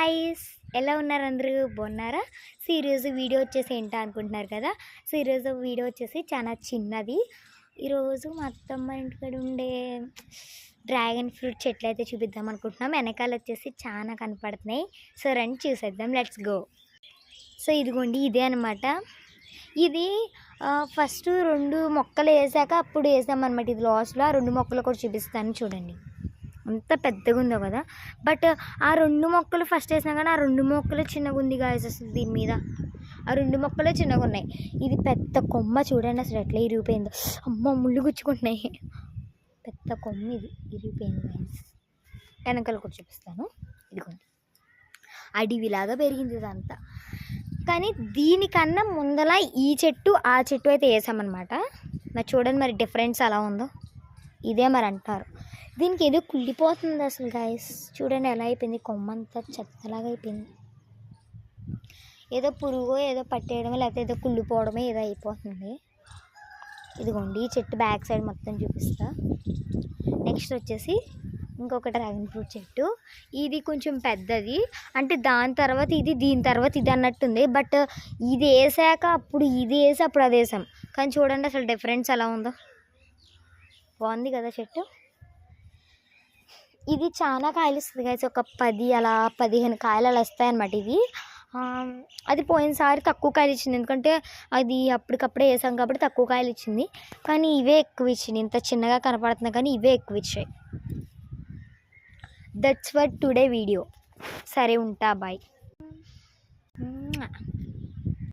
Guys, ఎలా ఉన్నారు? అందరూ బాగున్నారా? సో ఈరోజు వీడియో వచ్చేసి ఏంటా అనుకుంటున్నారు కదా. సో ఈరోజు వీడియో వచ్చేసి చాలా చిన్నది. ఈరోజు మా అత్తమ్మ ఇంటికాడ ఉండే డ్రాగన్ ఫ్రూట్ చెట్లు అయితే చూపిద్దాం అనుకుంటున్నాం. వెనకాల వచ్చేసి చాలా కనపడుతున్నాయి. సో రండి చూసేద్దాం, లెట్స్ గో. సో ఇదిగోండి, ఇదే అనమాట. ఇది ఫస్ట్ 2 మొక్కలు వేసాక అప్పుడు వేసామన్నమాట. ఇది లాస్ట్లో ఆ 2 మొక్కలు కూడా చూపిస్తాను చూడండి. అంత పెద్దగా ఉందో కదా. బట్ ఆ 2 మొక్కలు ఫస్ట్ వేసినా కానీ ఆ 2 మొక్కలు చిన్నగా ఉంది గాయస్. అసలు దీని మీద ఆ 2 మొక్కలే చిన్నగా ఉన్నాయి. ఇది పెద్ద కొమ్మ చూడండి అసలు ఎట్లా ఇరిగిపోయిందో. అమ్మ ముళ్ళు గుచ్చుకుంటున్నాయి. పెద్ద కొమ్మ ఇది ఇరిగిపోయింది గాయస్. వెనకాల కూడా చూపిస్తాను. ఇదిగోండి, అడవిలాగా పెరిగింది ఇదంతా. కానీ దీనికన్నా ముందల ఈ చెట్టు ఆ చెట్టు అయితే వేసామన్నమాట. నాకు చూడండి మరి డిఫరెన్స్ అలా ఉందో. ఇదే మరి అంటారు. దీనికి ఏదో కుళ్ళిపోతుంది అసలు గాయస్. చూడండి ఎలా అయిపోయింది, కొమ్మంతా చెత్తలాగా అయిపోయింది. ఏదో పురుగో ఏదో పట్టేయడమే లేకపోతే ఏదో కుళ్ళిపోవడమే ఏదో అయిపోతుంది. ఇదిగోండి, ఈ చెట్టు బ్యాక్ సైడ్ మొత్తం చూపిస్తా. నెక్స్ట్ వచ్చేసి ఇంకొక డ్రాగన్ ఫ్రూట్ చెట్టు. ఇది కొంచెం పెద్దది, అంటే దాని తర్వాత ఇది, దీని తర్వాత ఇది అన్నట్టుంది. బట్ ఇది వేసాక అప్పుడు ఇది వేసి అప్పుడు అది వేసాం. కానీ చూడండి అసలు డిఫరెన్స్ ఎలా ఉందో. బాగుంది కదా చెట్టు. ఇది చాలా కాయలు ఇస్తుంది గాయస్. ఒక 10 అలా 15 కాయలు అలా వస్తాయన్నమాట. ఇది అది పోయినసారి తక్కువ కాయలు ఇచ్చింది, ఎందుకంటే అది అప్పటికప్పుడే వేసాం కాబట్టి తక్కువ కాయలు ఇచ్చింది. కానీ ఇవే ఎక్కువ ఇచ్చింది. ఇంత చిన్నగా కనపడుతున్నాయి కానీ ఇవే ఎక్కువ ఇచ్చాయి. That's what today video. సరే ఉంటా, బాయ్.